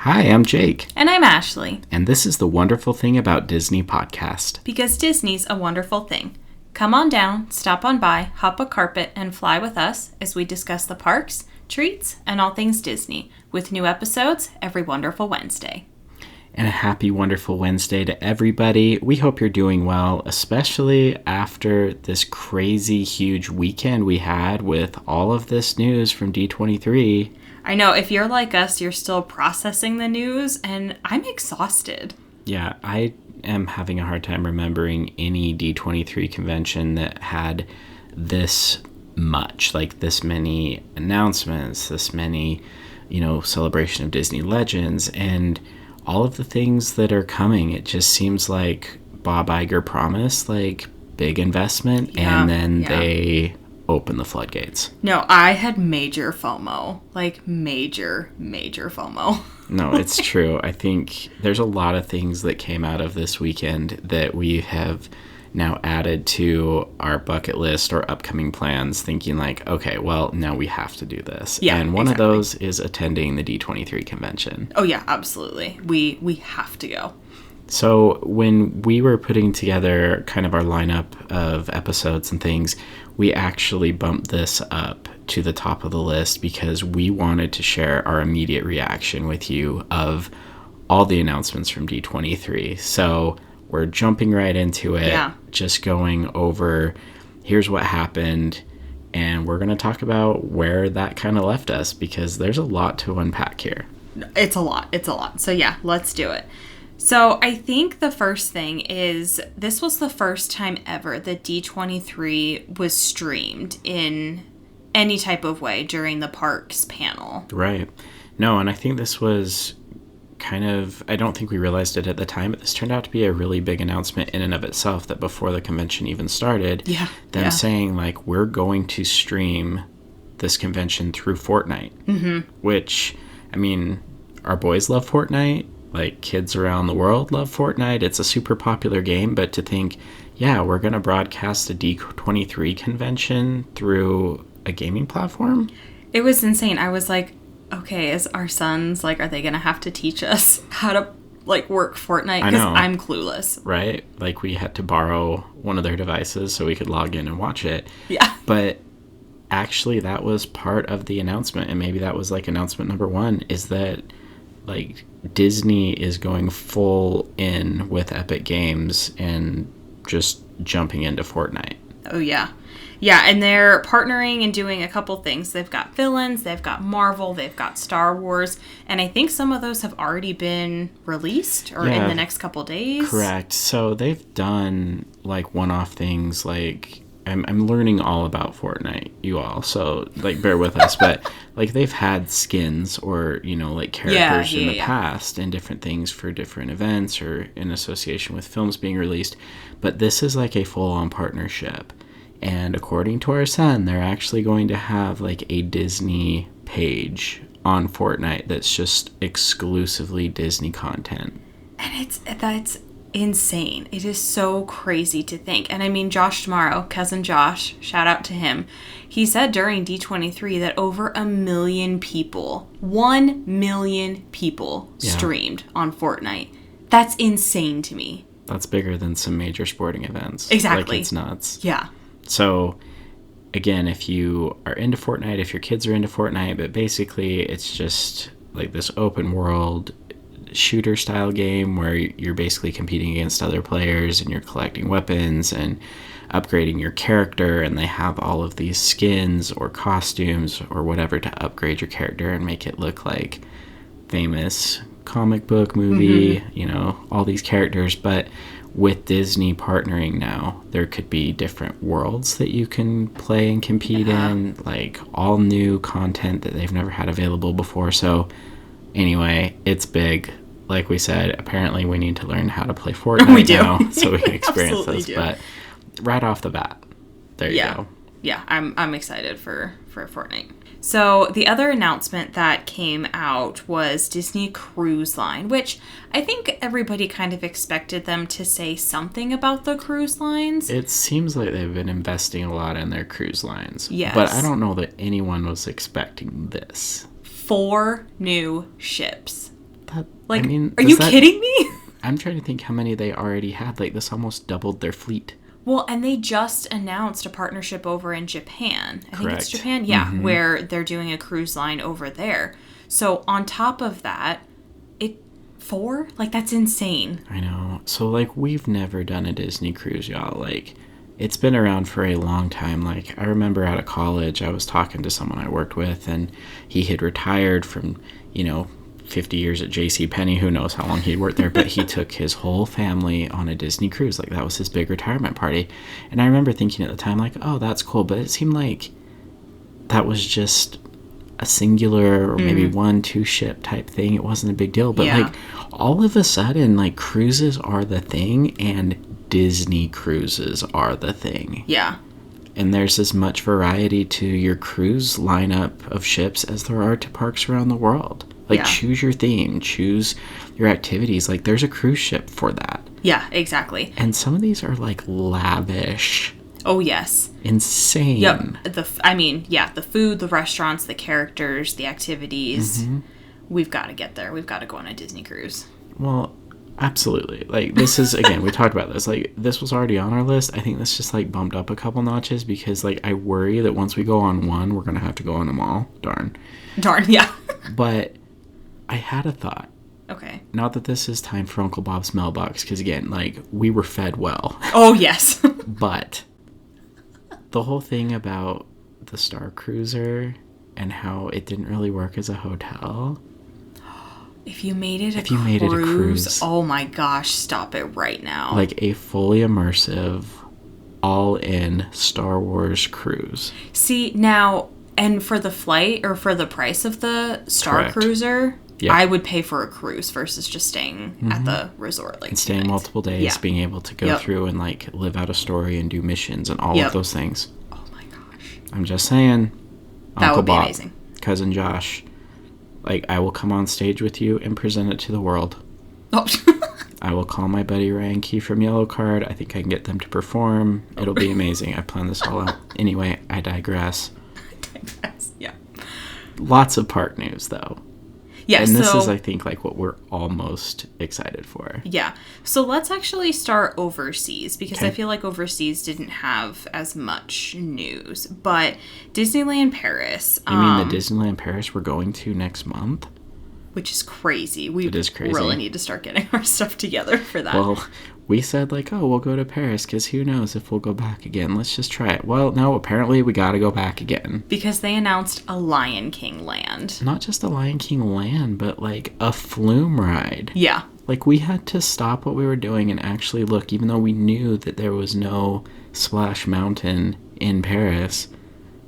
Hi, I'm Jake. And I'm Ashley. And this is the Wonderful Thing About Disney podcast. Because Disney's a wonderful thing. Come on down, stop on by, hop a carpet, and fly with us as we discuss the parks, treats, and all things Disney, with new episodes every wonderful Wednesday. And a happy, wonderful Wednesday to everybody. We hope you're doing well, especially after this crazy, huge weekend we had with all of this news from D23. I know, if you're like us, you're still processing the news, and I'm exhausted. Yeah, I am having a hard time remembering any D23 convention that had this much, like this many announcements, this many, celebration of Disney legends, and all of the things that are coming. It just seems like Bob Iger promised, like, big investment, and then they open the floodgates. No, I had major FOMO. Like, major FOMO. No, it's true. I think there's a lot of things that came out of this weekend that we have now added to our bucket list or upcoming plans, thinking like, okay, well, now we have to do this. Yeah, and one of those is attending the D23 convention. Oh, yeah, absolutely. We have to go. So when we were putting together kind of our lineup of episodes and things, we actually bumped this up to the top of the list because we wanted to share our immediate reaction with you of all the announcements from D23. So we're jumping right into it, just going over, here's what happened, and we're going to talk about where that kind of left us because there's a lot to unpack here. It's a lot. So yeah, let's do it. So I think the first thing is this was the first time ever that D23 was streamed in any type of way during the parks panel. Right. No, and I think this was kind of, I don't think we realized it at the time, but this turned out to be a really big announcement in and of itself that before the convention even started, saying like, we're going to stream this convention through Fortnite, which, I mean, our boys love Fortnite. Like, kids around the world love Fortnite. It's a super popular game, but to think, we're going to broadcast a D23 convention through a gaming platform? It was insane. I was like, okay, as our sons, like, are they going to have to teach us how to, like, work Fortnite? Because I'm clueless. Right? Like, we had to borrow one of their devices so we could log in and watch it. Yeah. But actually, that was part of the announcement, and maybe that was, like, announcement number one, is that, like, Disney is going full in with Epic Games and just jumping into Fortnite. Oh, yeah. Yeah, and they're partnering and doing a couple things. They've got villains, they've got Marvel, they've got Star Wars, and I think some of those have already been released or in the next couple days. Correct. So they've done, like, one-off things, like, I'm learning all about Fortnite, you all, so, like, bear with us, but, like, they've had skins or, like, characters in the past and different things for different events or in association with films being released, but this is, like, a full-on partnership, and according to our son, they're actually going to have, like, a Disney page on Fortnite that's just exclusively Disney content. And that's insane. It is so crazy to think. And I mean, Josh Tomorrow, cousin Josh, shout out to him. He said during D23 that over 1 million people, 1 million people streamed on Fortnite. That's insane to me. That's bigger than some major sporting events. Exactly. Like, it's nuts. Yeah. So, again, if you are into Fortnite, if your kids are into Fortnite, but basically it's just like this open world shooter style game where you're basically competing against other players and you're collecting weapons and upgrading your character, and they have all of these skins or costumes or whatever to upgrade your character and make it look like famous comic book movie, all these characters. But with Disney partnering now, there could be different worlds that you can play and compete in, like all new content that they've never had available before. So anyway, it's big. Like we said, apparently we need to learn how to play Fortnite now so we can experience this. But right off the bat, there you go. Yeah, I'm excited for Fortnite. So the other announcement that came out was Disney Cruise Line, which I think everybody kind of expected them to say something about the cruise lines. It seems like they've been investing a lot in their cruise lines. Yes. But I don't know that anyone was expecting this. 4 new ships. Like, I mean, are you kidding me? I'm trying to think how many they already had. Like, this almost doubled their fleet. Well, and they just announced a partnership over in Japan. I think it's Correct. Japan, yeah, where they're doing a cruise line over there. So on top of that, 4? Like, that's insane. I know. So, like, we've never done a Disney cruise, y'all. Like, it's been around for a long time. Like, I remember out of college, I was talking to someone I worked with, and he had retired from, 50 years at J.C. Penney. Who knows how long he'd worked there, but he took his whole family on a Disney cruise. Like, that was his big retirement party. And I remember thinking at the time, like, oh, that's cool. But it seemed like that was just a singular or maybe 1-2 ship type thing. It wasn't a big deal. But, like, all of a sudden, like, cruises are the thing, and Disney cruises are the thing. Yeah. And there's as much variety to your cruise lineup of ships as there are to parks around the world. Like, choose your theme, choose your activities. Like, there's a cruise ship for that. Yeah, exactly. And some of these are, like, lavish. Oh, yes. Insane. Yep. The food, the restaurants, the characters, the activities. We've got to get there. We've got to go on a Disney cruise. Well, absolutely. Like, this is, again, we talked about this. Like, this was already on our list. I think this just, like, bumped up a couple notches because, like, I worry that once we go on one, we're going to have to go on them all. Darn, yeah. But I had a thought. Okay. Not that this is time for Uncle Bob's mailbox, because, again, like, we were fed well. Oh, yes. But the whole thing about the Star Cruiser and how it didn't really work as a hotel. If you made it a cruise, oh my gosh, stop it right now. Like a fully immersive, all-in Star Wars cruise. See, now, and for the flight, or for the price of the Star Cruiser, I would pay for a cruise versus just staying at the resort. Like, and staying multiple days, being able to go through and, like, live out a story and do missions and all of those things. Oh my gosh. I'm just saying. That Uncle would be Bob, amazing. Cousin Josh, like, I will come on stage with you and present it to the world. Oh. I will call my buddy Ryan Key from Yellow Card. I think I can get them to perform. It'll be amazing. I planned this all out. Anyway, I digress. Yeah. Lots of park news, though. Yeah, and this is, I think, like, what we're almost excited for. Yeah. So let's actually start overseas, because I feel like overseas didn't have as much news. But Disneyland Paris. You mean the Disneyland Paris we're going to next month? Which is crazy. It is crazy. Really need to start getting our stuff together for that. Well, we said, like, oh, we'll go to Paris, because who knows if we'll go back again. Let's just try it. Well, no, apparently we got to go back again. Because they announced a Lion King land. Not just a Lion King land, but, like, a flume ride. Yeah. Like, we had to stop what we were doing and actually look, even though we knew that there was no Splash Mountain in Paris.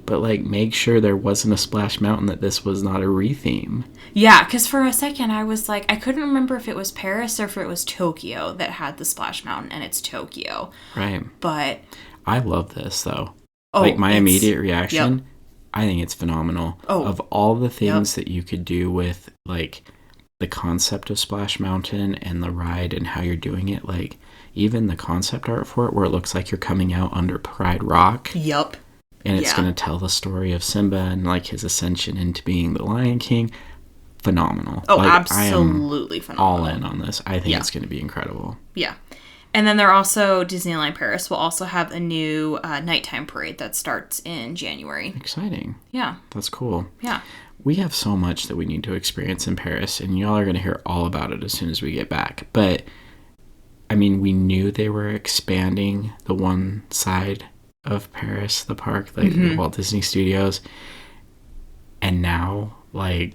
But, like, make sure there wasn't a Splash Mountain, that this was not a re-theme. Yeah, because for a second I was like, I couldn't remember if it was Paris or if it was Tokyo that had the Splash Mountain, and it's Tokyo. Right. But I love this, though. Oh, like, my immediate reaction, yep. I think it's phenomenal. Oh. Of all the things that you could do with, like, the concept of Splash Mountain and the ride and how you're doing it, like, even the concept art for it where it looks like you're coming out under Pride Rock. Yep. And it's going to tell the story of Simba and, like, his ascension into being the Lion King. Phenomenal. Oh, like, absolutely phenomenal. All in on this. I think it's going to be incredible. Yeah. And then Disneyland Paris will also have a new nighttime parade that starts in January. Exciting. Yeah. That's cool. Yeah. We have so much that we need to experience in Paris, and y'all are going to hear all about it as soon as we get back. But, I mean, we knew they were expanding the one side of Paris, the park, like the Walt Disney Studios. And now, like,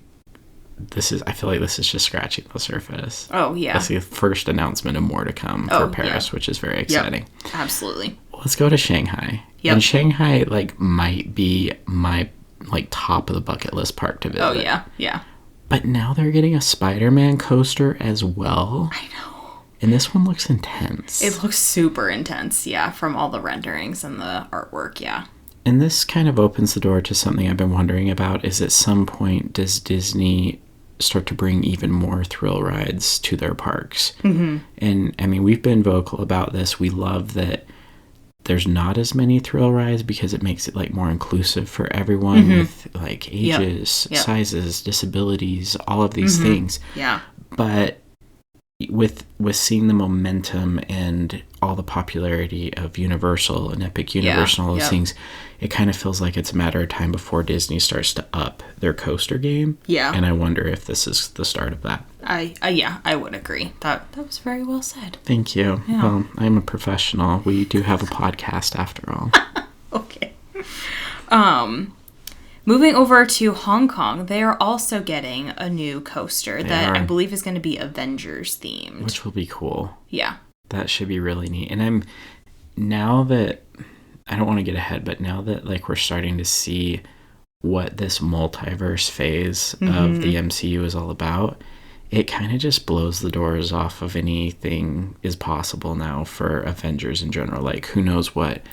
I feel like this is just scratching the surface. Oh, yeah. That's the first announcement of more to come for Paris, which is very exciting. Yep. Absolutely. Let's go to Shanghai. Yep. And Shanghai, like, might be my, like, top of the bucket list park to visit. Oh, yeah. Yeah. But now they're getting a Spider-Man coaster as well. I know. And this one looks intense. It looks super intense, yeah, from all the renderings and the artwork, yeah. And this kind of opens the door to something I've been wondering about, is at some point, does Disney start to bring even more thrill rides to their parks? Mm-hmm. And, I mean, we've been vocal about this. We love that there's not as many thrill rides because it makes it, like, more inclusive for everyone with, like, ages, sizes, disabilities, all of these things. Yeah. But with seeing the momentum and all the popularity of Universal and Epic Universe and all those things, it kind of feels like it's a matter of time before Disney starts to up their coaster game. Yeah. And I wonder if this is the start of that. I would agree. That was very well said. Thank you. Yeah. Well, I'm a professional. We do have a podcast after all. Okay. Moving over to Hong Kong, they are also getting a new coaster that I believe is going to be Avengers themed. Which will be cool. Yeah. That should be really neat. And now that, I don't want to get ahead, but now that like we're starting to see what this multiverse phase of the MCU is all about, it kind of just blows the doors off of anything is possible now for Avengers in general. Like, who knows what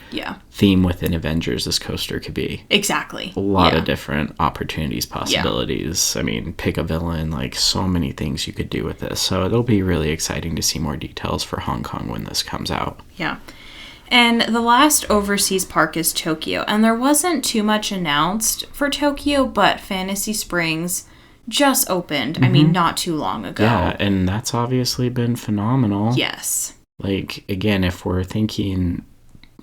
theme within Avengers this coaster could be. Exactly. A lot of different opportunities, possibilities. I mean, pick a villain, like so many things you could do with this. So it'll be really exciting to see more details for Hong Kong when this comes out. Yeah. And the last overseas park is Tokyo. And there wasn't too much announced for Tokyo, but Fantasy Springs just opened, I mean, not too long ago. Yeah, and that's obviously been phenomenal. Yes. Like, again, if we're thinking,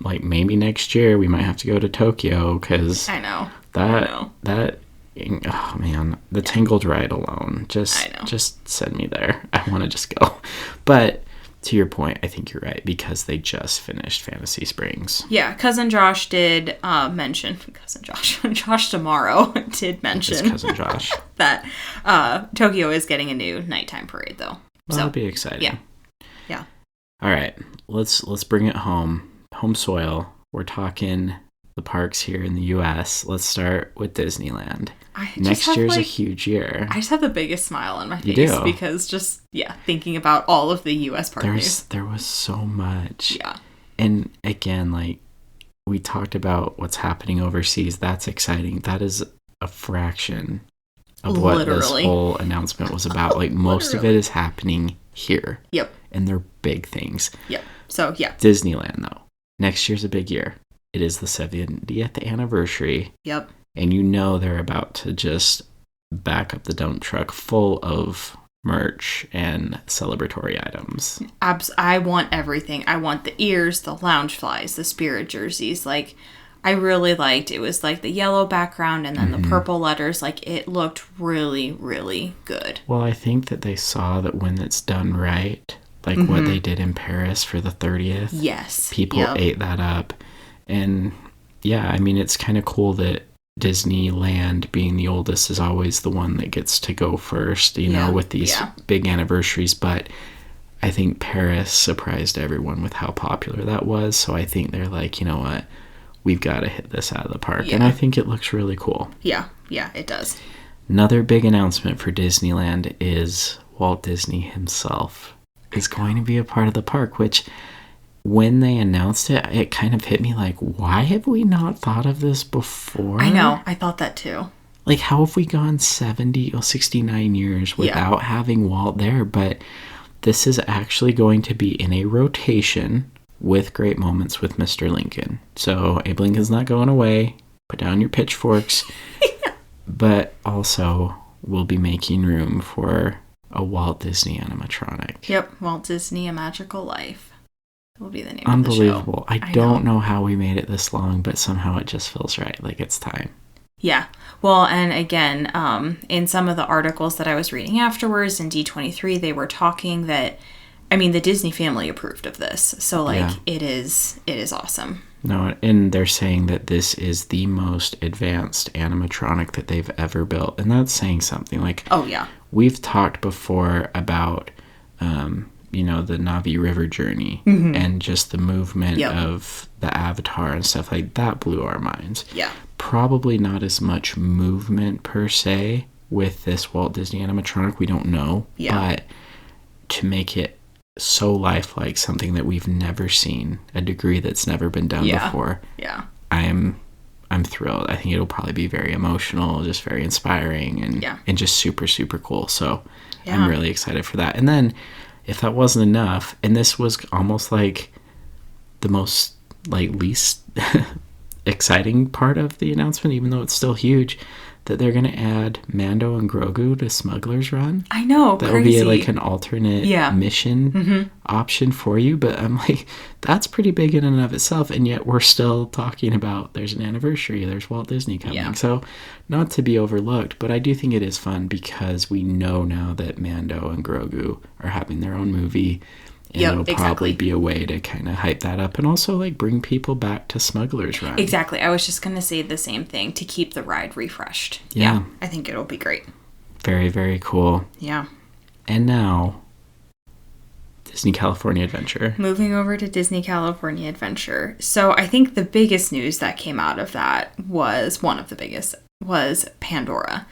like, maybe next year we might have to go to Tokyo, because I know. That, oh man, the Tangled ride alone, just send me there. I want to just go. But to your point, I think you're right, because they just finished Fantasy Springs. Yeah, Cousin Josh did mention, Josh tomorrow did mention His cousin Josh. that Tokyo is getting a new nighttime parade, though. Well, that'll be exciting. Yeah. All right, let's bring it home. Home soil. We're talking the parks here in the U.S. Let's start with Disneyland. Next year's a huge year. I just have the biggest smile on my face because just, thinking about all of the U.S. park news. There was so much. Yeah. And again, like, we talked about what's happening overseas. That's exciting. That is a fraction of what this whole announcement was about. Like, most of it is happening here. Yep. And they're big things. Yep. So, yeah. Disneyland, though. Next year's a big year. It is the 70th anniversary. Yep. And you know they're about to just back up the dump truck full of merch and celebratory items. I want everything. I want the ears, the lounge flies, the spirit jerseys. Like, I really liked it. Was like the yellow background and then the purple letters. Like, it looked really, really good. Well, I think that they saw that when it's done right, like what they did in Paris for the 30th. Yes. People ate that up. And yeah, I mean, it's kind of cool that Disneyland, being the oldest, is always the one that gets to go first, you know, with these big anniversaries. But I think Paris surprised everyone with how popular that was. So I think they're like, you know what, we've got to hit this out of the park. And I think it looks really cool. Yeah, it does. Another big announcement for Disneyland is Walt Disney himself is going to be a part of the park, which, when they announced it, it kind of hit me like, why have we not thought of this before? I know. I thought that too. Like, how have we gone 69 years without having Walt there? But this is actually going to be in a rotation with Great Moments with Mr. Lincoln. So Abe Lincoln's not going away. Put down your pitchforks. But also, we'll be making room for a Walt Disney animatronic. Yep, Walt Disney: A Magical Life will be the name Unbelievable. of the show. I don't know how we made it this long, but somehow it just feels right. Like, it's time. Yeah. Well, and again, in some of the articles that I was reading afterwards in D23, they were talking that, I mean, the Disney family approved of this. So, like, it is awesome. No, and they're saying that this is the most advanced animatronic that they've ever built. And that's saying something. Like, oh, yeah. We've talked before about, you know, the Na'vi River journey and just the movement of the Avatar and stuff like that blew our minds. Yeah. Probably not as much movement per se with this Walt Disney animatronic. We don't know. Yeah. But to make it so lifelike, something that we've never seen, a degree that's never been done before. Yeah. I'm thrilled. I think it'll probably be very emotional, just very inspiring, and just super, super cool. So I'm really excited for that. And then, if that wasn't enough, and this was almost like the most, like, least exciting part of the announcement, even though it's still huge, that they're going to add Mando and Grogu to Smuggler's Run? I know, that crazy. would be like an alternate mission option for you. But I'm like, that's pretty big in and of itself. And yet we're still talking about there's an anniversary, there's Walt Disney coming. Yeah. So not to be overlooked, but I do think it is fun because we know now that Mando and Grogu are having their own movie. And it'll probably be a way to kind of hype that up and also like bring people back to Smuggler's Run. Exactly. I was just going to say the same thing, to keep the ride refreshed. Yeah. I think it'll be great. Very, very cool. Yeah. And now, Disney California Adventure. Moving over to Disney California Adventure. So I think the biggest news that came out of that was Pandora,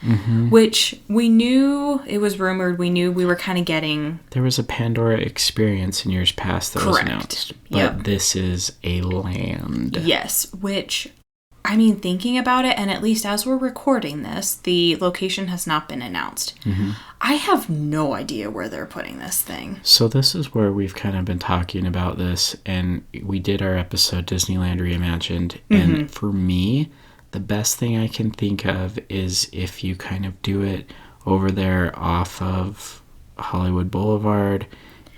which we knew, it was rumored, we knew we were kind of getting. There was a Pandora experience in years past that was announced, but this is a land. Yes, which, I mean, thinking about it, and at least as we're recording this, the location has not been announced. I have no idea where they're putting this thing. So this is where we've kind of been talking about this, and we did our episode Disneyland Reimagined, and for me, the best thing I can think of is if you kind of do it over there off of Hollywood Boulevard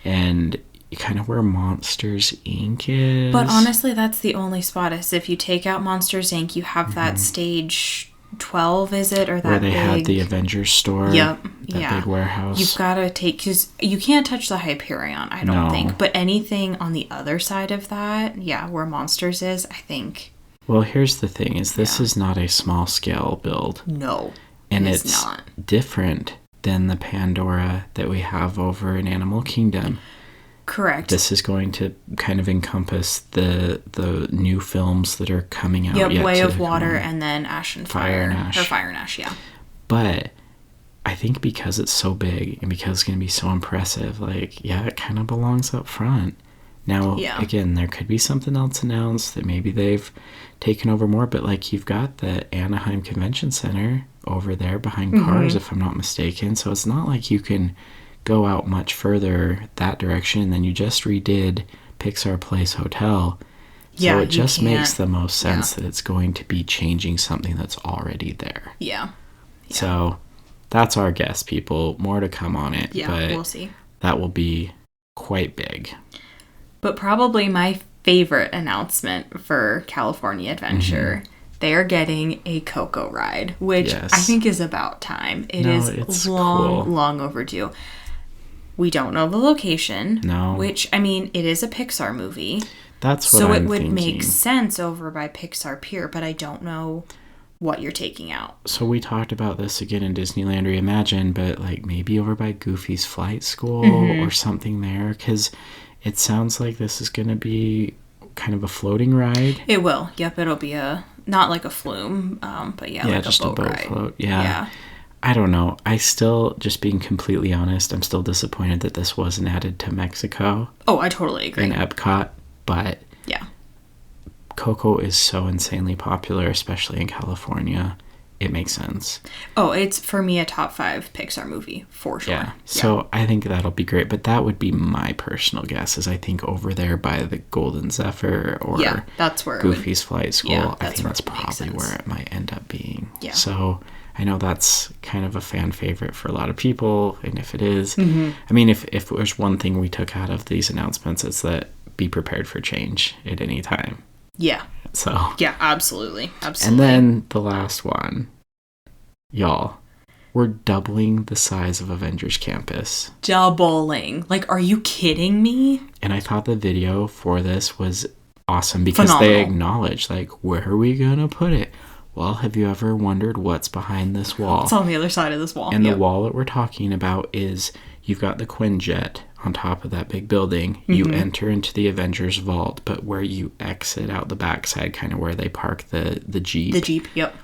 and kind of where Monsters Inc. is. But honestly, that's the only spot. Is if you take out Monsters Inc., you have that stage 12, is it? Or that where they big... had the Avengers store. Yep. That big warehouse. You've got to take... Because you can't touch the Hyperion, I don't think. But anything on the other side of that, where Monsters is, I think... Well, here's the thing, is this is not a small-scale build. No, and it's not different than the Pandora that we have over in Animal Kingdom. Correct. This is going to kind of encompass the new films that are coming out. Yep, Way of Water and then Ash and Fire. And Ash. Or Fire and Ash, yeah. But I think because it's so big and because it's going to be so impressive, it kind of belongs up front. Now, again, there could be something else announced that maybe they've taken over more, but you've got the Anaheim Convention Center over there behind Cars, if I'm not mistaken. So it's not like you can go out much further that direction. And then you just redid Pixar Place Hotel. So it just makes the most sense that it's going to be changing something that's already there. Yeah. So that's our guess, people. More to come on it. Yeah, but we'll see. That will be quite big. But probably my favorite announcement for California Adventure, they are getting a Coco ride, which I think is about time. It's long overdue. We don't know the location. No. Which, I mean, it is a Pixar movie. That's what I'm thinking. So it would make sense over by Pixar Pier, but I don't know what you're taking out. So we talked about this again in Disneyland Reimagined, but maybe over by Goofy's Flight School or something there, because it sounds like this is going to be kind of a floating ride. It will. Yep, it'll be not like a flume, but like just a boat ride. Float. Yeah. I don't know. I still, just being completely honest, I'm still disappointed that this wasn't added to Mexico. Oh, I totally agree. In Epcot, but Coco is so insanely popular, especially in California. It makes sense. Oh, it's, for me, a top 5 Pixar movie, for sure. Yeah. So I think that'll be great. But that would be my personal guess, is I think over there by the Golden Zephyr or that's where Goofy's Flight School, I think that's probably where it might end up being. Yeah. So I know that's kind of a fan favorite for a lot of people. And if it is, I mean, if there's one thing we took out of these announcements, it's that be prepared for change at any time. Yeah. So. Yeah, absolutely. And then the last one. Y'all, we're doubling the size of Avengers Campus. Doubling. Are you kidding me? And I thought the video for this was awesome because they acknowledged, where are we going to put it? Well, have you ever wondered what's behind this wall? It's on the other side of this wall. And the wall that we're talking about is, you've got the Quinjet on top of that big building. You enter into the Avengers Vault, but where you exit out the backside, kind of where they park the Jeep. The Jeep, yep.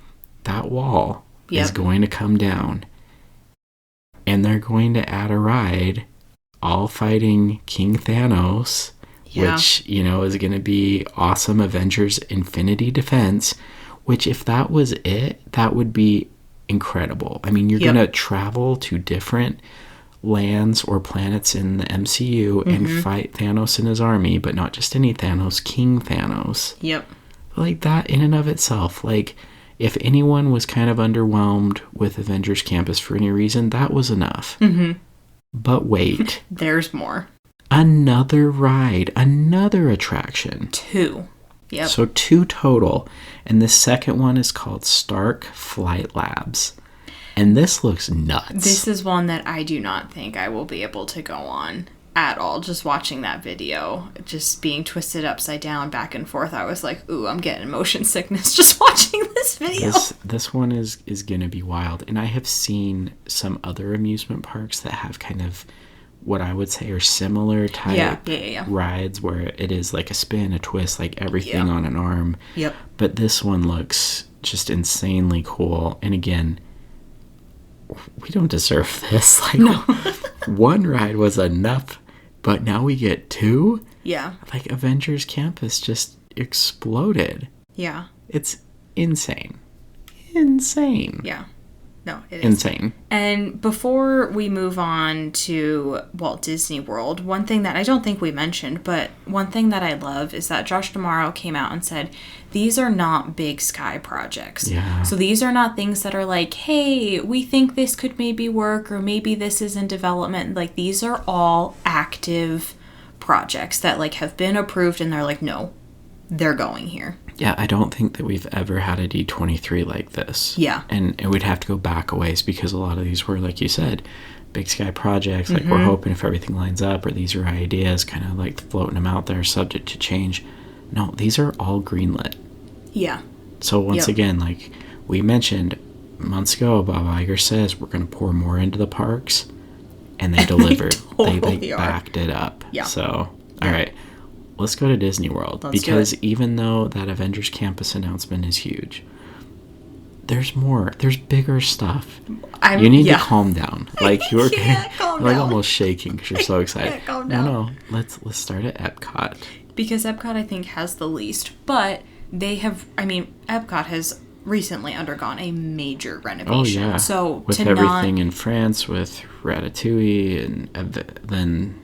That wall is going to come down, and they're going to add a ride, all fighting King Thanos, which, is going to be awesome. Avengers Infinity Defense, which if that was it, that would be incredible. I mean, you're going to travel to different lands or planets in the MCU and fight Thanos and his army, but not just any Thanos, King Thanos. Yep. That in and of itself, If anyone was kind of underwhelmed with Avengers Campus for any reason, that was enough. Mm-hmm. But wait. There's more. Another ride, another attraction. 2. Yep. So 2 total. And the second one is called Stark Flight Labs. And this looks nuts. This is one that I do not think I will be able to go on at all. Just watching that video, just being twisted upside down, back and forth, I was like, ooh, I'm getting motion sickness just watching this video. This one is going to be wild. And I have seen some other amusement parks that have kind of what I would say are similar type rides where it is like a spin, a twist, like everything on an arm. Yep. But this one looks just insanely cool. And again, we don't deserve this. Like, no. One ride was enough, but now we get 2? Yeah. Like, Avengers Campus just exploded. Yeah. It's insane. Insane. Yeah. No, it is. Insane. And before we move on to Walt Disney World, one thing that I don't think we mentioned, but one thing that I love is that Josh D'Amaro came out and said, these are not big sky projects. Yeah. So these are not things that are like, hey, we think this could maybe work, or maybe this is in development. Like, these are all active projects that, like, have been approved, and they're like, no, they're going here. Yeah, I don't think that we've ever had a D23 like this. Yeah. And we'd have to go back a ways because a lot of these were, like you said, big sky projects. Like, we're hoping if everything lines up, or these are ideas, kind of like floating them out there, subject to change. No, these are all greenlit. Yeah. So once again, like we mentioned months ago, Bob Iger says we're going to pour more into the parks. And they delivered. They backed it up. Yeah. So, all right. Let's go to Disney World, because even though that Avengers Campus announcement is huge, there's more. There's bigger stuff. You need to calm down. Like, you're like almost shaking because you're so excited. Calm down. No. Let's start at Epcot. Because Epcot, I think, has the least, but they have. I mean, Epcot has recently undergone a major renovation. Oh yeah. So with everything in France, with Ratatouille, and then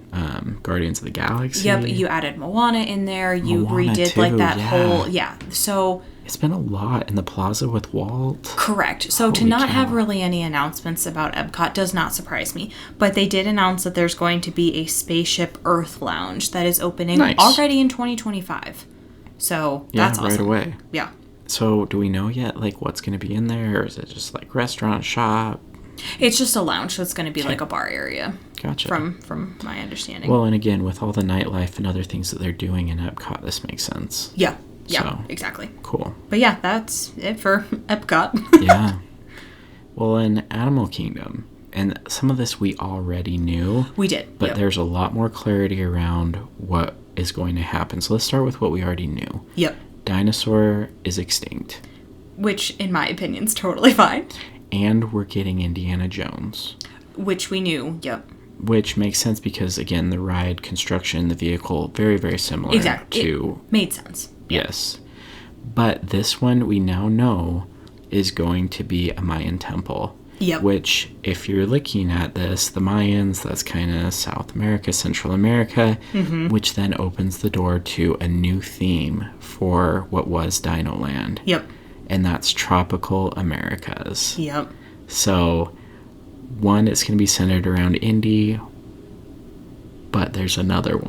Guardians of the Galaxy. Yep, you added Moana in there. You redid too, like that whole So it's been a lot in the plaza with Walt. Correct. So to not have really any announcements about Epcot does not surprise me. But they did announce that there's going to be a Spaceship Earth Lounge that is opening already in 2025. So that's awesome. Right away. Yeah. So do we know yet, like, what's going to be in there? Or is it just like restaurant, shop? It's just a lounge, so it's going to be like a bar area. Gotcha. From my understanding. Well, and again, with all the nightlife and other things that they're doing in Epcot, this makes sense. Yeah. Yeah, exactly. Cool. But yeah, that's it for Epcot. Yeah. Well, in Animal Kingdom, and some of this we already knew. We did. But there's a lot more clarity around what is going to happen. So let's start with what we already knew. Yep. Dinosaur is extinct. Which, in my opinion, is totally fine. And we're getting Indiana Jones. Which we knew, yep. Which makes sense because, again, the ride, construction, the vehicle, very, very similar to... It made sense. Yes. But this one, we now know, is going to be a Mayan temple. Yep. Which, if you're looking at this, the Mayans, that's kind of South America, Central America, which then opens the door to a new theme for what was Dino Land. Yep. And that's Tropical Americas. Yep. So, one, it's going to be centered around Indy, but there's another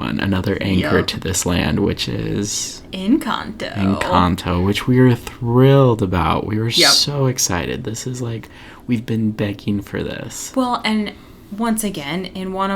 anchor to this land, which is... Encanto, which we were thrilled about. We were so excited. This is like, we've been begging for this. Well, and once again, in our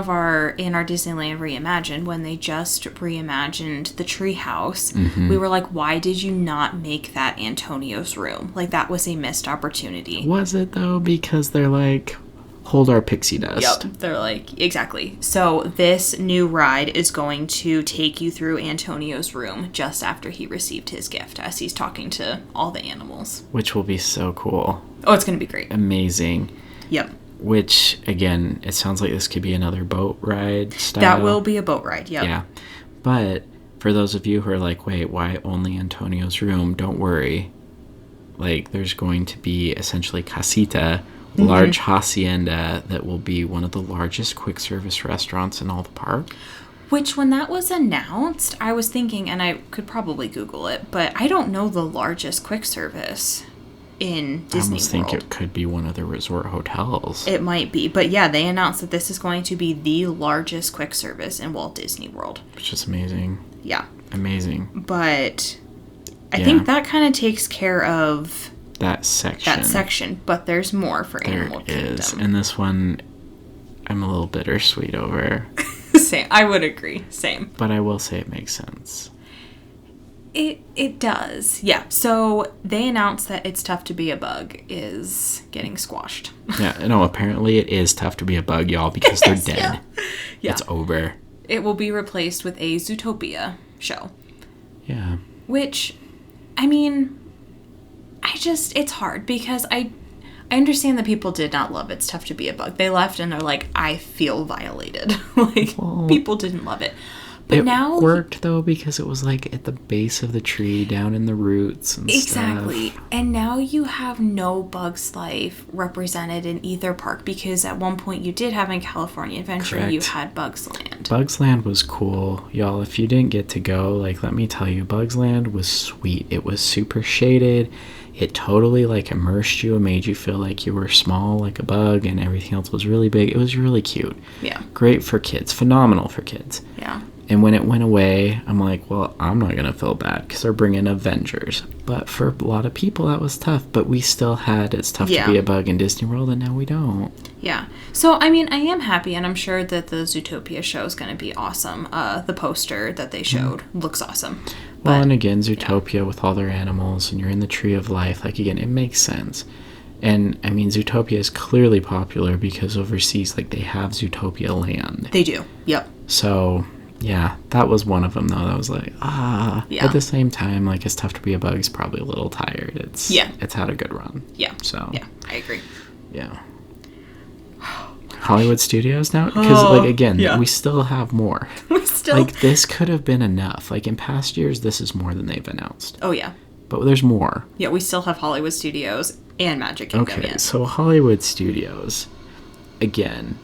Disneyland Reimagined, when they just reimagined the treehouse, we were like, why did you not make that Antonio's room? Like, that was a missed opportunity. Was it, though? Because they're like, hold our pixie dust. Yep, they're like, exactly. So this new ride is going to take you through Antonio's room just after he received his gift, as he's talking to all the animals. Which will be so cool. Oh, it's going to be great. Amazing. Yep. Which, again, it sounds like this could be another boat ride style. That will be a boat ride, yep. Yeah. But for those of you who are like, wait, why only Antonio's room? Don't worry. Like, there's going to be essentially Casita, large hacienda that will be one of the largest quick service restaurants in all the park. Which, when that was announced, I was thinking, and I could probably Google it, but I don't know the largest quick service. in I Disney almost think World. it could be one of the resort hotels. It might be. But yeah, they announced that this is going to be the largest quick service in Walt Disney World. Which is amazing. Yeah. Amazing. But I think that kind of takes care of that section. But there's more for Animal Kingdom. Is. And this one, I'm a little bittersweet over. Same. I would agree. Same. But I will say it makes sense. It does. Yeah. So they announced that It's Tough to Be a Bug is getting squashed. Yeah. No, apparently it is tough to be a bug, y'all, because they're dead. Yeah. It's over. It will be replaced with a Zootopia show. Yeah. Which, I mean, it's hard because I understand that people did not love It's Tough to Be a Bug. They left and they're like, I feel violated. People didn't love it. But it now worked though because it was like at the base of the tree, down in the roots and exactly. stuff. And now you have no Bug's Life represented in either park because at one point you did have in California Adventure, Correct. you had Bug's Land. Bug's Land was cool. Y'all, if you didn't get to go, like, let me tell you, Bug's Land was sweet. It was super shaded. It totally, like, immersed you and made you feel like you were small, like a bug, and everything else was really big. It was really cute. Yeah. Great for kids. Phenomenal for kids. Yeah. And when it went away, I'm like, well, I'm not going to feel bad because they're bringing Avengers. But for a lot of people, that was tough. But we still had It's Tough to Be a Bug in Disney World, and now we don't. Yeah. So, I mean, I am happy, and I'm sure that the Zootopia show is going to be awesome. The poster that they showed looks awesome. Well, and again, Zootopia with all their animals, and you're in the Tree of Life. Like, again, it makes sense. And, I mean, Zootopia is clearly popular because overseas, like, they have Zootopia Land. They do. Yep. So, yeah, that was one of them, though. That was like, Yeah. At the same time, like, It's Tough to Be a Bug is probably a little tired. It's had a good run. Yeah. So. Yeah, I agree. Yeah. Hollywood Studios now? Because, like, again, we still have more. Like, this could have been enough. Like, in past years, this is more than they've announced. Oh, yeah. But there's more. Yeah, we still have Hollywood Studios and Magic Kingdom. Okay, so Hollywood Studios, again,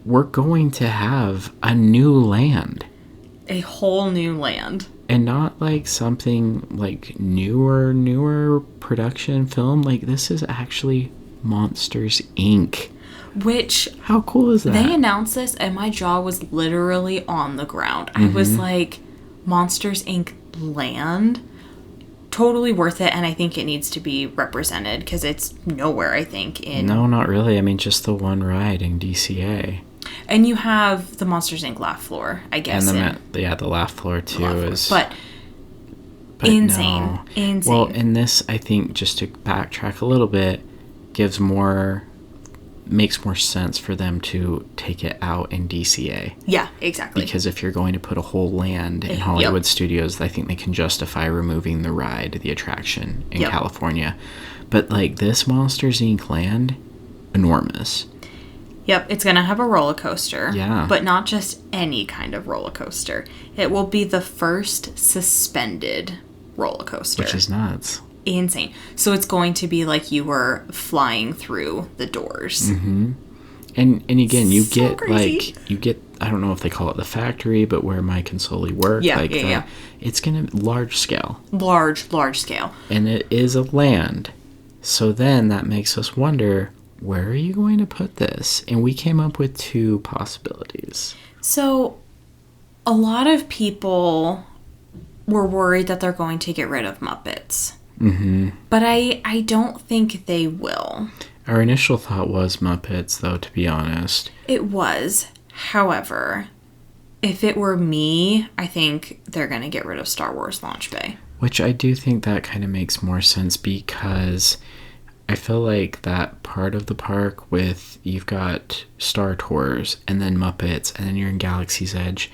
we're going to have a new land. A whole new land. And not, like, something, like, newer production film. Like, this is actually Monsters, Inc. Which... How cool is that? They announced this, and my jaw was literally on the ground. I was like, Monsters, Inc. land? Totally worth it, and I think it needs to be represented, because it's nowhere, I think, in... No, not really. I mean, just the one ride in DCA. And you have the Monsters, Inc. laugh floor, I guess. And the laugh floor, too, is... But insane. No. Insane. Well, in this, I think, just to backtrack a little bit, makes more sense for them to take it out in DCA. Yeah, exactly. Because if you're going to put a whole land in Hollywood Studios, I think they can justify removing the ride, the attraction in California. But, like, this Monsters, Inc. land, enormous. Yep, it's going to have a roller coaster. Yeah. But not just any kind of roller coaster. It will be the first suspended roller coaster. Which is nuts. Insane. So it's going to be like you were flying through the doors. Mm-hmm. And again, you so get crazy. I don't know if they call it the factory, but where Mike and Sully work. Yeah. It's gonna large scale. Large scale. And it is a land. So then that makes us wonder, where are you going to put this? And we came up with two possibilities. So a lot of people were worried that they're going to get rid of Muppets. Mm-hmm. But I don't think they will. Our initial thought was Muppets, though, to be honest. It was. However, if it were me, I think they're going to get rid of Star Wars Launch Bay. Which I do think that kind of makes more sense because I feel like that part of the park with you've got Star Tours and then Muppets and then you're in Galaxy's Edge,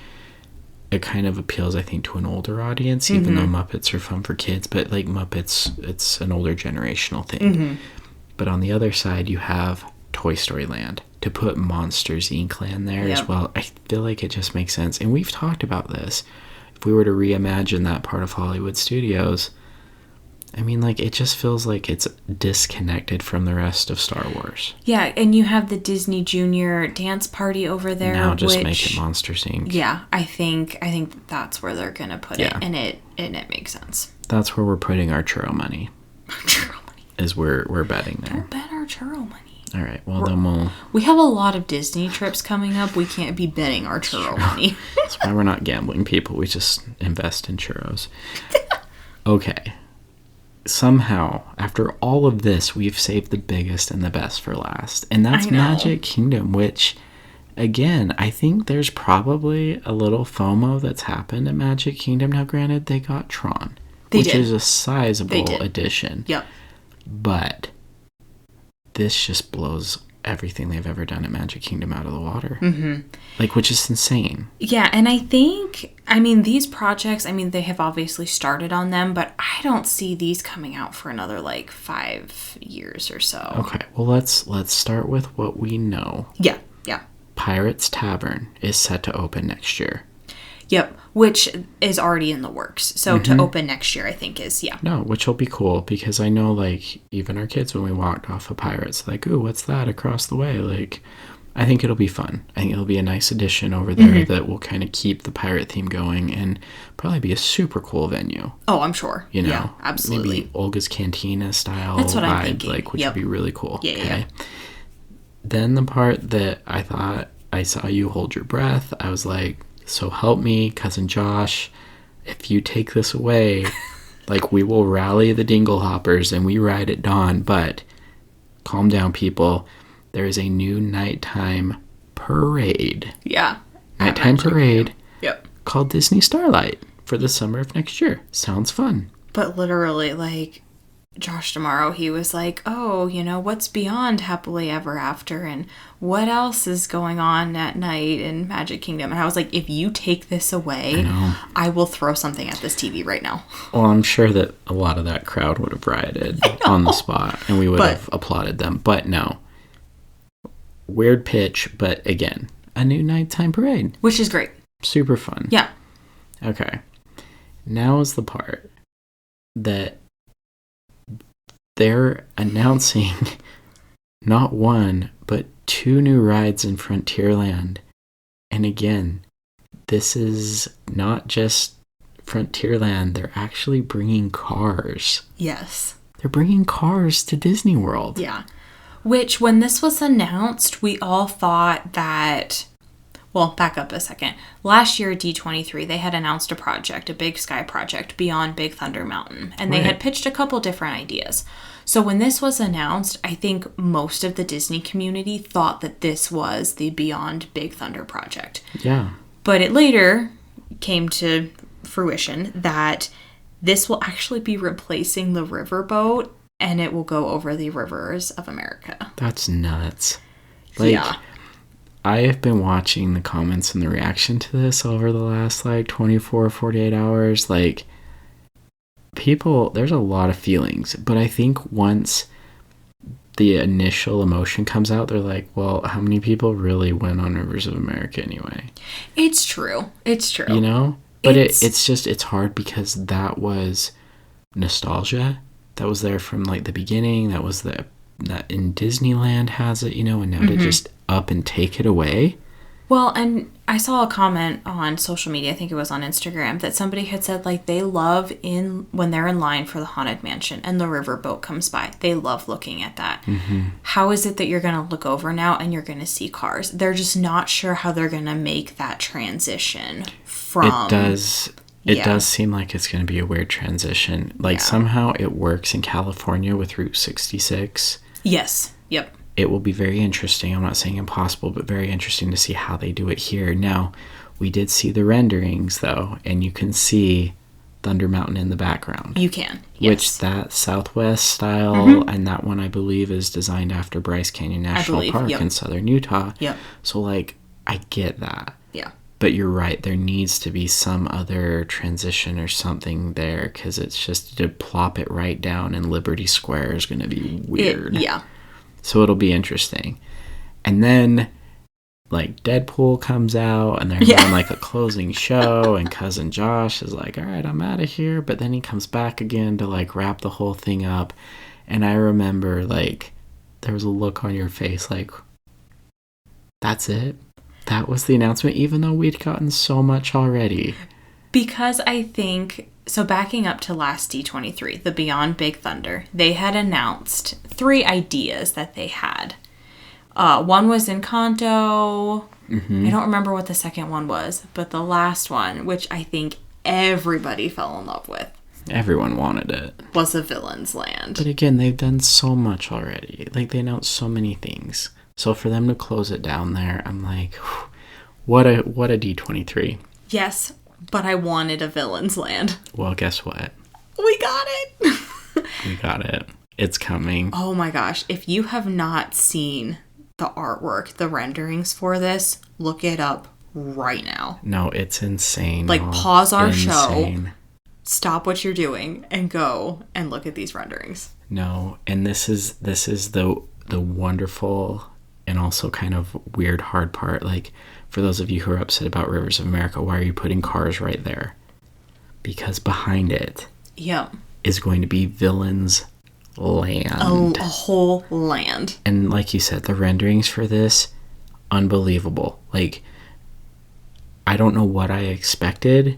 it kind of appeals, I think, to an older audience, even though Muppets are fun for kids. But, like, Muppets, it's an older generational thing. Mm-hmm. But on the other side, you have Toy Story Land. To put Monsters, Inc. land there as well, I feel like it just makes sense. And we've talked about this. If we were to reimagine that part of Hollywood Studios, I mean, like, it just feels like it's disconnected from the rest of Star Wars. Yeah, and you have the Disney Junior dance party over there. Now just make it Monsters, Inc. Yeah, I think that's where they're gonna put it, and it makes sense. That's where we're putting our churro money. Churro money. is we're betting there. Don't bet our churro money. All right. Well, then we have a lot of Disney trips coming up. We can't be betting our churro money. That's why we're not gambling people. We just invest in churros. Okay. Somehow, after all of this, we've saved the biggest and the best for last. And that's Magic Kingdom, which, again, I think there's probably a little FOMO that's happened at Magic Kingdom. Now, granted, they got Tron, which is a sizable addition. Yep. But this just blows everything they've ever done at Magic Kingdom out of the water. Like, which is insane. Yeah, and I think, I mean, these projects, I mean, they have obviously started on them, but I don't see these coming out for another, like, 5 years or so. Okay, well, let's start with what we know. Yeah. Pirates Tavern is set to open next year. Yep, which is already in the works. So to open next year, I think is, No, which will be cool because I know, like, even our kids, when we walked off of Pirates, like, ooh, what's that across the way? Like, I think it'll be fun. I think it'll be a nice addition over there that will kind of keep the pirate theme going and probably be a super cool venue. Oh, I'm sure. You know? Yeah, absolutely. Maybe Olga's Cantina style That's what vibe, I'm thinking. like, which would be really cool. Yeah. Then the part that I thought I saw you hold your breath, I was like, so help me, Cousin Josh, if you take this away, like, we will rally the dingle hoppers and we ride at dawn, but calm down, people. There is a new nighttime parade. Yeah. Nighttime parade. Yep. Called Disney Starlight for the summer of next year. Sounds fun. But literally, like, Josh tomorrow, he was like, oh, you know, what's beyond Happily Ever After and what else is going on at night in Magic Kingdom? And I was like, if you take this away, I will throw something at this TV right now. Well, I'm sure that a lot of that crowd would have rioted on the spot and we would have applauded them. But no. Weird pitch, but again, a new nighttime parade. Which is great. Super fun. Yeah. Okay. Now is the part that they're announcing not one, but 2 new rides in Frontierland. And again, this is not just Frontierland. They're actually bringing cars. Yes. They're bringing cars to Disney World. Yeah. Which, when this was announced, we all thought that... Well, back up a second. Last year at D23, they had announced a project, a Big Sky project, beyond Big Thunder Mountain. And they had pitched a couple different ideas. So when this was announced, I think most of the Disney community thought that this was the Beyond Big Thunder project. Yeah. But it later came to fruition that this will actually be replacing the riverboat, and it will go over the rivers of America. That's nuts. Like, yeah. I have been watching the comments and the reaction to this over the last, 24, 48 hours. People, there's a lot of feelings. But I think once the initial emotion comes out, they're like, well, how many people really went on Rivers of America anyway? It's true. It's true. You know? But it's hard because that was nostalgia. That was there from, the beginning. That was that in Disneyland has it, and now to just up and take it away. Well, and I saw a comment on social media, I think it was on Instagram, that somebody had said, they love when they're in line for the Haunted Mansion and the riverboat comes by. They love looking at that. Mm-hmm. How is it that you're going to look over now and you're going to see cars? They're just not sure how they're going to make that transition from... It does seem like it's going to be a weird transition. Somehow it works in California with Route 66. Yes. Yep. It will be very interesting. I'm not saying impossible, but very interesting to see how they do it here. Now, we did see the renderings, though, and you can see Thunder Mountain in the background. You can, yes. Which that Southwest style, and that one, I believe, is designed after Bryce Canyon National Park in southern Utah. Yep. So, I get that. Yeah. But you're right. There needs to be some other transition or something there, because it's just to plop it right down in Liberty Square is going to be weird. Yeah. So it'll be interesting. And then, Deadpool comes out, and they're doing, a closing show, and Cousin Josh is like, all right, I'm out of here. But then he comes back again to, wrap the whole thing up. And I remember, there was a look on your face, that's it? That was the announcement, even though we'd gotten so much already. Because I think So backing up to last D23, the Beyond Big Thunder, they had announced 3 ideas that they had. One was Encanto. I don't remember what the second one was, but the last one, which I think everybody fell in love with, everyone wanted it, was A Villain's Land. But again, they've done so much already. Like, they announced so many things. So for them to close it down there, I'm like, what a D23. Yes, but I wanted A Villain's Land. Well, guess what? We got it. We got it. It's coming. Oh my gosh. If you have not seen the artwork, the renderings for this, look it up right now. No, it's insane. Like, pause our show, stop what you're doing, and go and look at these renderings. No, and this is the wonderful and also kind of weird hard part. Like, for those of you who are upset about Rivers of America, why are you putting cars right there? Because behind it is going to be Villain's Land. A whole land. And like you said, the renderings for this, unbelievable. Like, I don't know what I expected,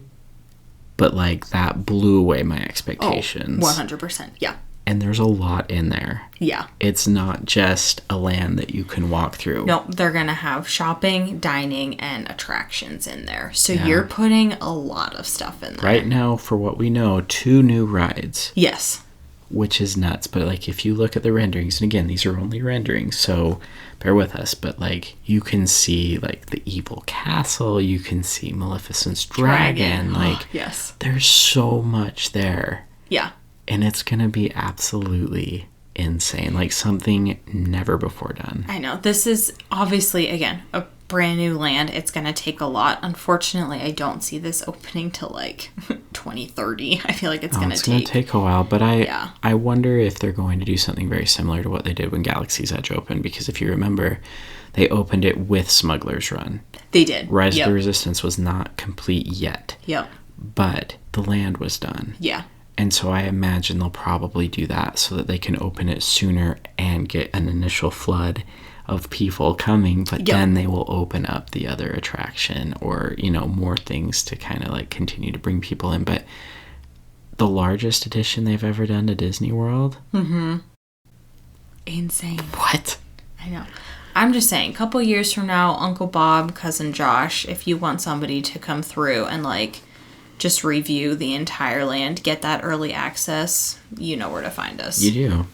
but like, that blew away my expectations. 100%. Yeah. And there's a lot in there. Yeah. It's not just a land that you can walk through. No, they're going to have shopping, dining, and attractions in there. So you're putting a lot of stuff in there. Right now, for what we know, 2 new rides. Yes. Which is nuts. But like, if you look at the renderings, and again, these are only renderings, so bear with us. But like, you can see like the evil castle. You can see Maleficent's dragon. Like, yes. There's so much there. Yeah. And it's going to be absolutely insane. Like, something never before done. I know. This is obviously, again, a brand new land. It's going to take a lot. Unfortunately, I don't see this opening till like 2030. I feel like it's going to take a while. But I wonder if they're going to do something very similar to what they did when Galaxy's Edge opened. Because if you remember, they opened it with Smuggler's Run. They did. Rise of the Resistance was not complete yet. Yep. But the land was done. Yeah. And so I imagine they'll probably do that so that they can open it sooner and get an initial flood of people coming, but then they will open up the other attraction or, you know, more things to kind of like continue to bring people in. But the largest addition they've ever done to Disney World? Insane. What? I know. I'm just saying, a couple years from now, Uncle Bob, Cousin Josh, if you want somebody to come through and like just review the entire land, get that early access, you know where to find us. You do.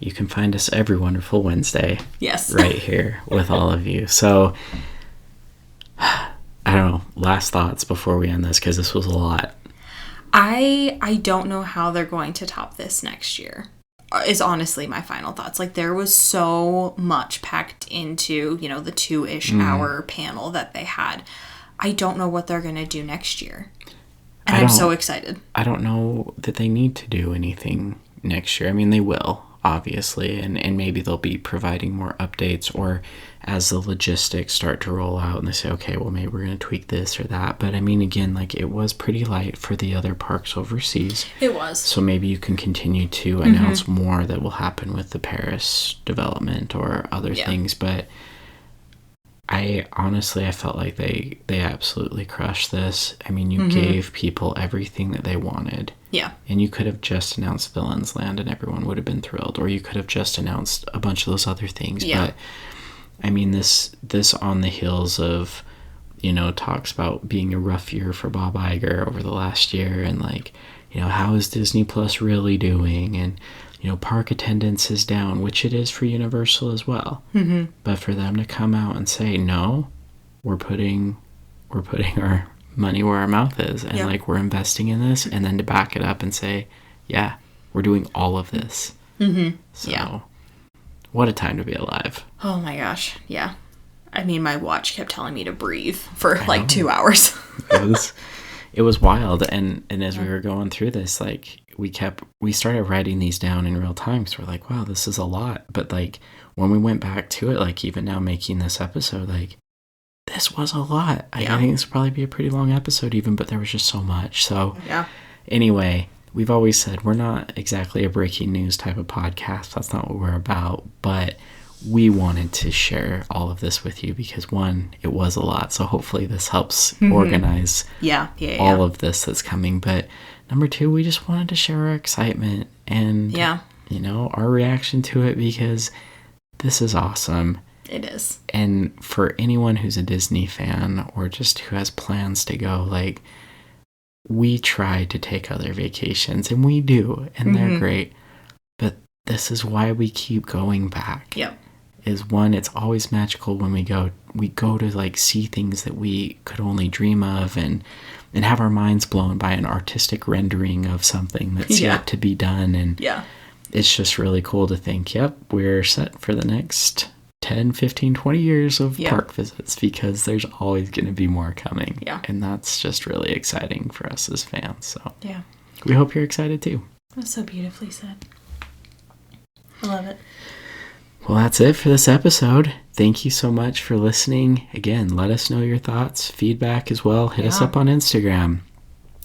You can find us every wonderful Wednesday. Yes. Right here with all of you. So, I don't know, last thoughts before we end this, because this was a lot. I don't know how they're going to top this next year, is honestly my final thoughts. Like, there was so much packed into, you know, the 2-ish hour panel that they had. I don't know what they're going to do next year. And I'm so excited. I don't know that they need to do anything next year. I mean, they will, obviously, and maybe they'll be providing more updates, or as the logistics start to roll out and they say, okay, well, maybe we're going to tweak this or that. But I mean, again, like, it was pretty light for the other parks overseas. It was. So maybe you can continue to announce more that will happen with the Paris development or other things. But I felt like they absolutely crushed this. I mean, you gave people everything that they wanted. Yeah. And you could have just announced Villain's Land and everyone would have been thrilled. Or you could have just announced a bunch of those other things. Yeah. But, I mean, this on the heels of, you know, talks about being a rough year for Bob Iger over the last year. And, like, you know, how is Disney Plus really doing? And, you know, park attendance is down, which it is for Universal as well. But for them to come out and say, no, we're putting our money where our mouth is, and like, we're investing in this, and then to back it up and say, yeah, we're doing all of this. So, what a time to be alive. Oh my gosh, yeah. I mean, my watch kept telling me to breathe for like 2 hours. It was wild, and as we were going through this, like, we started writing these down in real time, because we're like, wow, this is a lot. But like, when we went back to it, like, even now making this episode, like, this was a lot. I think this would probably be a pretty long episode even, but there was just so much. So anyway, we've always said we're not exactly a breaking news type of podcast. That's not what we're about. But we wanted to share all of this with you because, one, it was a lot. So hopefully this helps organize all of this that's coming. But number two, we just wanted to share our excitement and, Yeah. you know, our reaction to it, because this is awesome. It is. And for anyone who's a Disney fan or just who has plans to go, like, we try to take other vacations, and we do, and they're great. But this is why we keep going back. Yep. Is one, it's always magical when we go. We go to, like, see things that we could only dream of, and have our minds blown by an artistic rendering of something that's yet to be done. And it's just really cool to think, yep, we're set for the next 10, 15, 20 years of park visits, because there's always going to be more coming. Yeah. And that's just really exciting for us as fans. So yeah, we hope you're excited too. That's so beautifully said. I love it. Well, that's it for this episode. Thank you so much for listening. Again, let us know your thoughts, feedback as well. Hit us up on Instagram.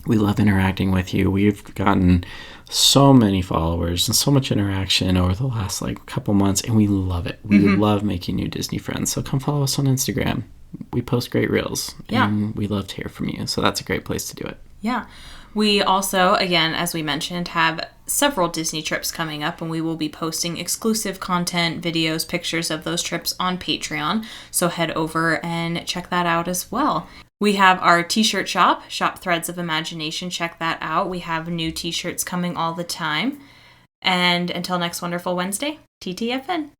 We love interacting with you. We've gotten so many followers and so much interaction over the last couple months, and we love it. We love making new Disney friends. So come follow us on Instagram. We post great reels, and we love to hear from you. So that's a great place to do it. Yeah. We also, again, as we mentioned, have several Disney trips coming up, and we will be posting exclusive content, videos, pictures of those trips on Patreon. So head over and check that out as well. We have our t-shirt shop, Shop Threads of Imagination. Check that out. We have new t-shirts coming all the time. And until next wonderful Wednesday, TTFN.